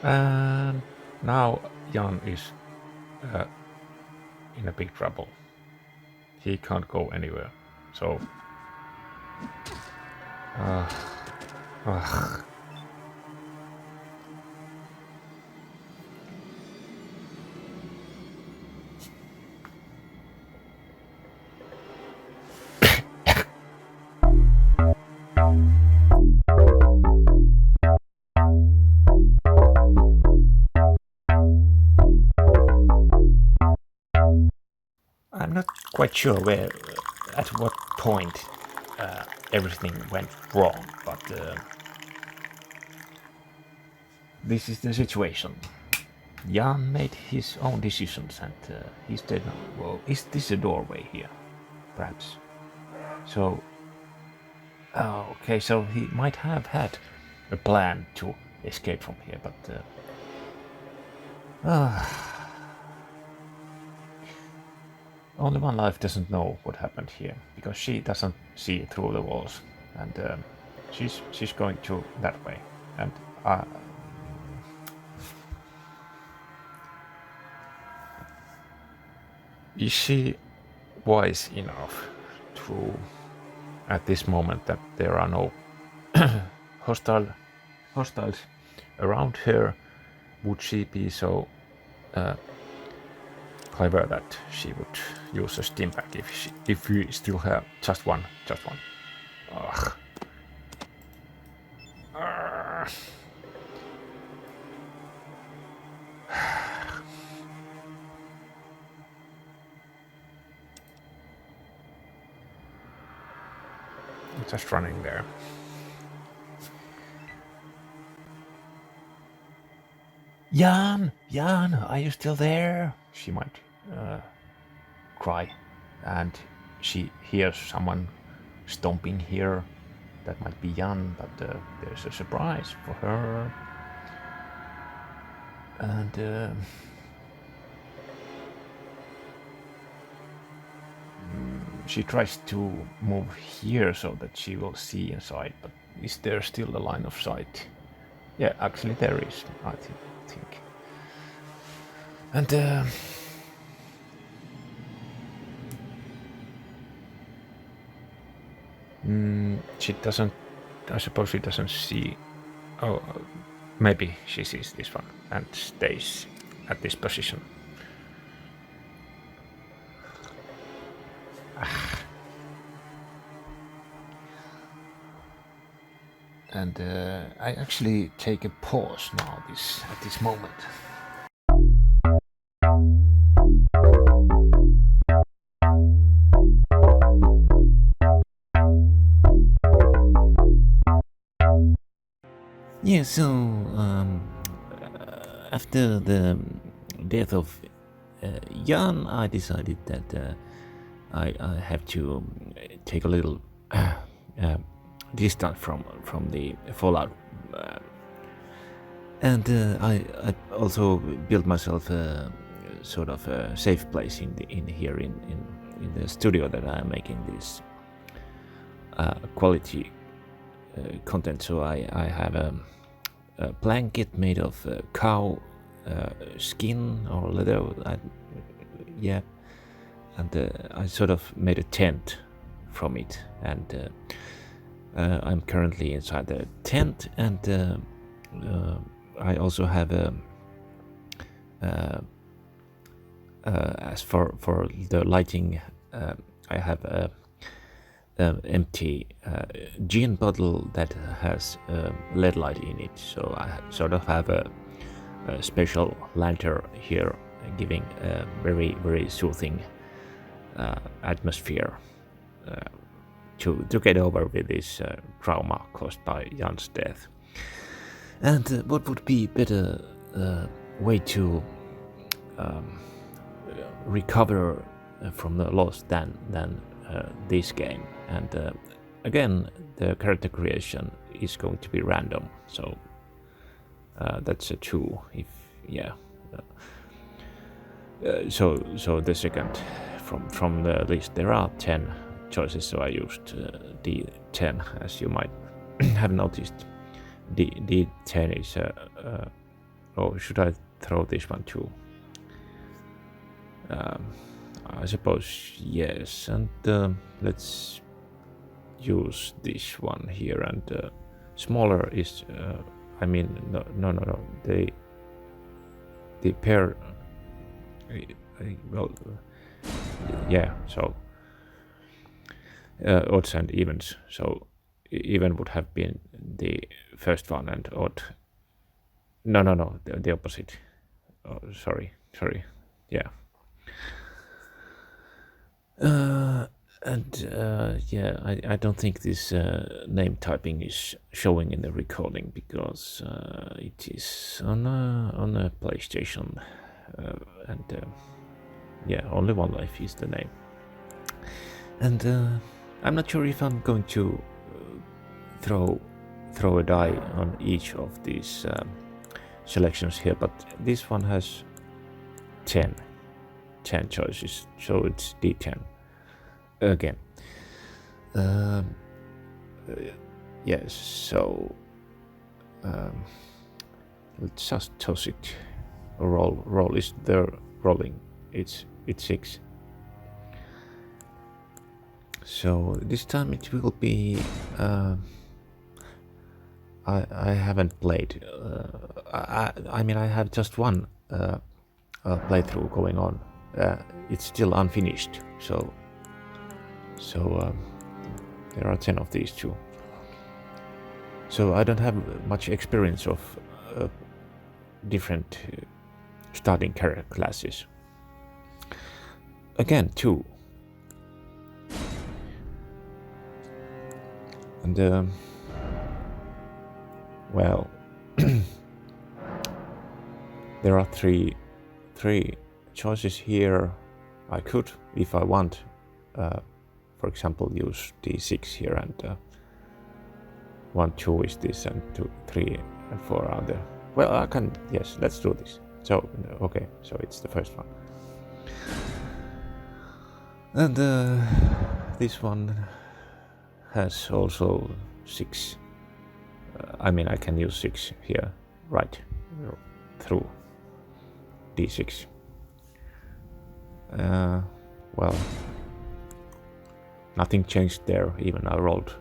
And now Jan is in a big trouble. He can't go anywhere. So, ugh. I'm not quite sure at what point everything went wrong, but this is the situation. Jan made his own decisions, and he said, "Well, is this a doorway here? Perhaps." So, okay, so he might have had a plan to escape from here, but only one life doesn't know what happened here, because she doesn't see through the walls, and she's going to that way, and is she wise enough to, at this moment that there are no hostiles around her, would she be so clever that she would use a steam pack if we still have just one? Ugh. Just running there. Jan, are you still there? She might cry, and she hears someone stomping here. That might be Jan, but there's a surprise for her. And she tries to move here so that she will see inside, but is there still a line of sight? Yeah, actually there is, I think. And she doesn't, I suppose she doesn't see. Oh, maybe she sees this one and stays at this position. And I actually take a pause now at this moment. Yeah, so after the death of Jan, I decided that I have to take a little distance from the Fallout, and I also built myself a sort of a safe place in here in the studio that I'm making this quality content. So I have a blanket made of cow skin or leather, yeah, and I sort of made a tent from it, and I'm currently inside the tent, and I also have a as for the lighting, I have a empty gin bottle that has a LED light in it, so I sort of have a special lantern here, giving a very, very soothing atmosphere to get over with this trauma caused by Jan's death. And what would be better way to recover from the loss than this game? And again, the character creation is going to be random, so that's a 2. If so the second from the list, there are 10 choices, so I used D10, as you might have noticed. D10 is Oh, should I throw this one too? I suppose yes, and let's use this one here, and smaller is I mean no the pair well yeah, so odds and evens, so even would have been the first one and odd no the opposite. Oh, sorry yeah. Yeah, I don't think this name typing is showing in the recording because it is on a PlayStation, and yeah, only one life is the name. And I'm not sure if I'm going to throw a die on each of these selections here, but this one has 10 choices, so it's D10 again. Yes, so let's just toss it. Roll is the rolling. It's 6. So this time it will be. I haven't played. I mean, I have just one playthrough going on. It's still unfinished, so there are 10 of these too. So I don't have much experience of different starting character classes. Again, 2. And well, there are three choices here. I could, if I want, for example, use D6 here, and 1, 2 is this, and 2, 3, and 4 are there. Well, I can, yes, let's do this. So, okay, so it's the first one. And this one has also 6. I mean, I can use 6 here, right, through D6. Well, nothing changed there, even I rolled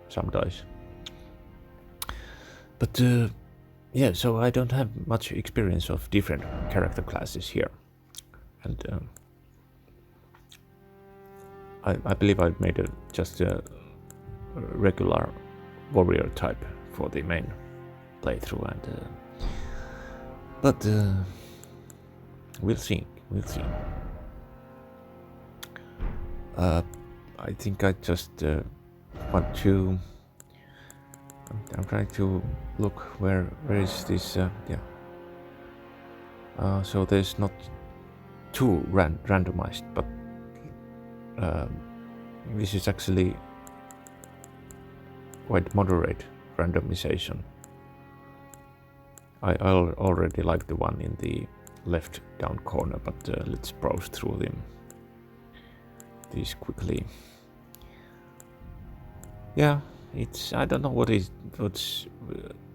some dice. But yeah, so I don't have much experience of different character classes here. And I believe I made just a regular warrior type for the main playthrough, and but we'll see. I think I just want to. I'm trying to look where is this? Yeah. So there's not too randomized, but this is actually quite moderate randomization. I already like the one in the left down corner, but let's browse through these quickly. Yeah, it's, I don't know what's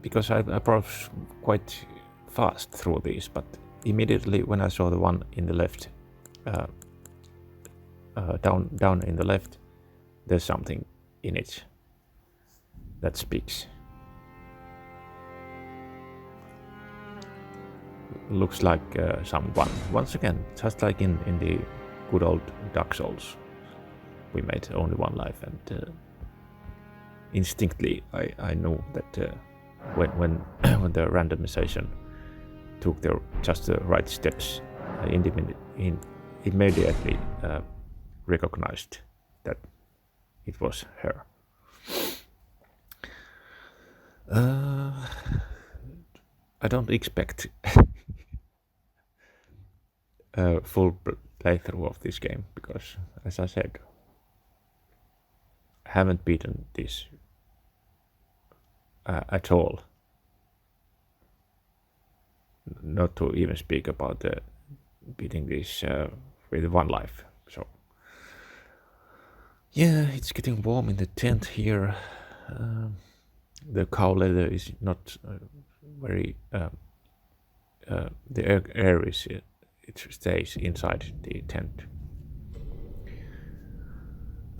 because I browse quite fast through these, but immediately when I saw the one in the left, down in the left, there's something in it that speaks. Looks like someone, once again, just like in the good old Dark Souls, we made only one life, and instinctively I knew that when the randomization took just the right steps, I immediately recognized that it was her. I don't expect a full playthrough of this game because, as I said, I haven't beaten this at all. Not to even speak about beating this with one life. So yeah, it's getting warm in the tent here. The cow leather is not very the air is it stays inside the tent.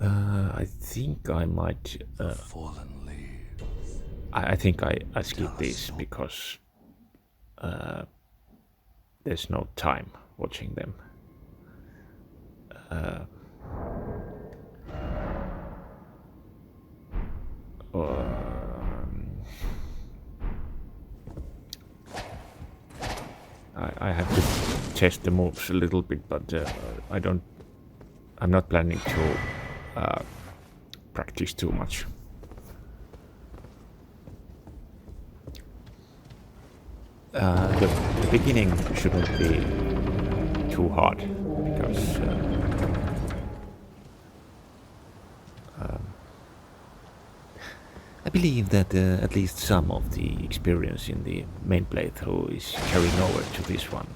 I think I might. Fallen leaves. I think I skip this because there's no time watching them. I have to test the moves a little bit, but I'm not planning to practice too much. The beginning shouldn't be too hard because I believe that at least some of the experience in the main playthrough is carrying over to this one.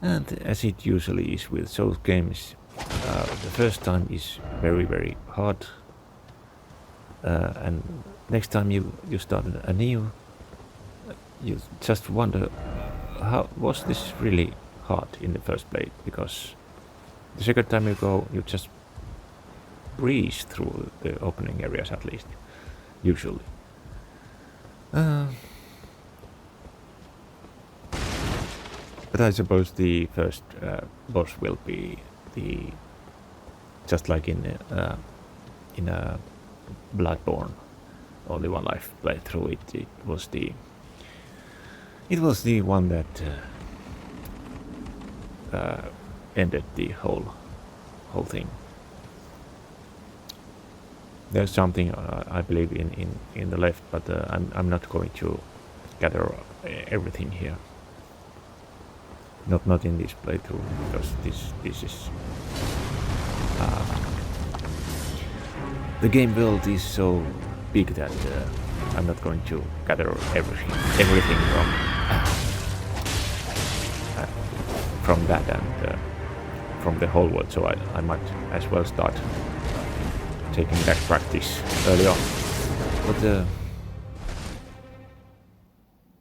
And as it usually is with Souls games, the first time is very, very hard. And next time you start anew, you just wonder, how was this really hard in the first place? Because the second time you go, you just breeze through the opening areas, at least, usually. But I suppose the first boss will be just like in a Bloodborne, only one life playthrough. It was the one that ended the whole thing. There's something I believe in the left, but I'm not going to gather everything here. Not in this playthrough, because this is the game world is so big that I'm not going to gather everything from that and from the whole world. So I might as well start taking that practice early on. But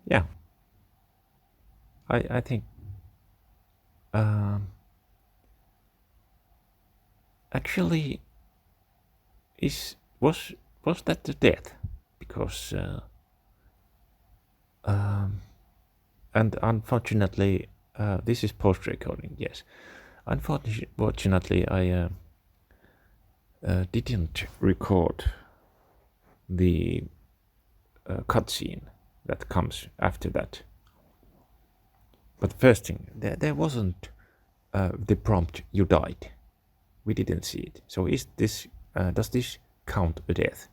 yeah, I think actually was that the death? Because and unfortunately this is post-recording, yes. Unfortunately I didn't record the cutscene that comes after that. But first thing, there wasn't the prompt "you died." We didn't see it. So is this does this count a death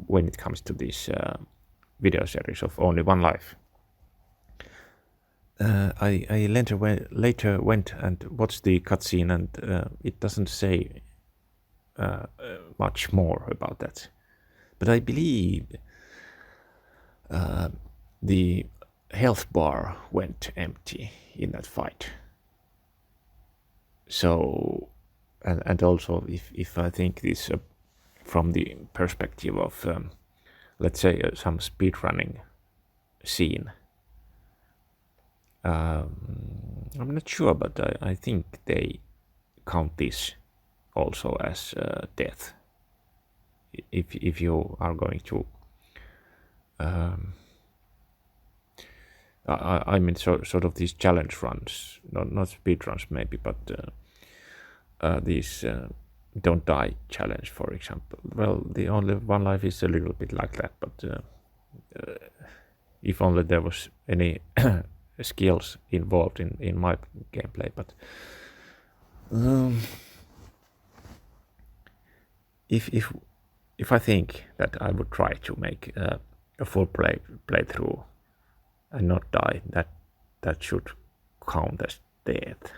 when it comes to this video series of only one life? I later went and watched the cutscene, and it doesn't say much more about that. But I believe the health bar went empty in that fight. So, and also if I think this from the perspective of, let's say, some speedrunning scene, I'm not sure, but I think they count this also as death. If you are going to, I mean, sort of these challenge runs, not speed runs maybe, but these don't die challenge, for example. Well, the only one life is a little bit like that, but if only there was any skills involved in my gameplay. But if I think that I would try to make a full playthrough and not die, that should count as death.